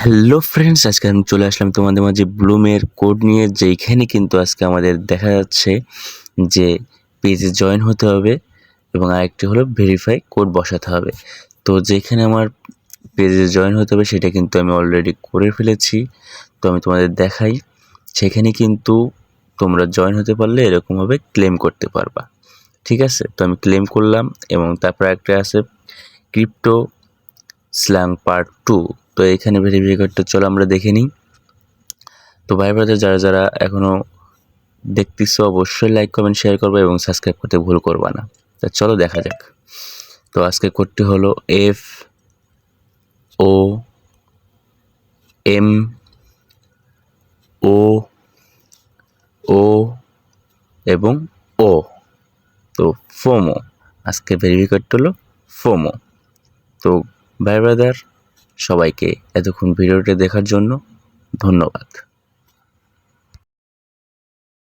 Hello friends, আজকে আমি চলে আসলাম তোমাদের মাঝে ব্লুমের কোড নিয়ে। যেইখানে কিন্তু আজকে আমাদের দেখা যাচ্ছে যে পেজে জয়েন হতে হবে এবং আরেকটি হলো ভেরিফাই কোড বসাতে হবে। তো যেখানে আমার পেজে জয়েন হতে হবে সেটা কিন্তু আমি অলরেডি করে ফেলেছি। তো আমি তোমাদের দেখাই, সেখানে কিন্তু তোমরা জয়েন হতে পারলে এরকমভাবে ক্লেম করতে পারবা। ঠিক আছে, তো আমি ক্লেম করলাম এবং তারপর একটা আছে ক্রিপ্টো স্ল্যাং পার্ট 2। তো এখানে ভেরিফাই কোডটা চলো আমরা দেখে নিই। তো ভাই ব্রাদার যারা যারা এখনও দেখতেছো অবশ্যই লাইক কমেন্ট শেয়ার করবে এবং সাবস্ক্রাইব করতে ভুল করবা না। তা চলো দেখা যাক। তো আজকে কোডটি হলো FOMO এবং O। তো ফোমো, আজকে ভেরিফাই কোডটা হলো ফোমো। তো ভাই ব্রাদার সবাইকে এতক্ষণ ভিডিওটি দেখার জন্য ধন্যবাদ।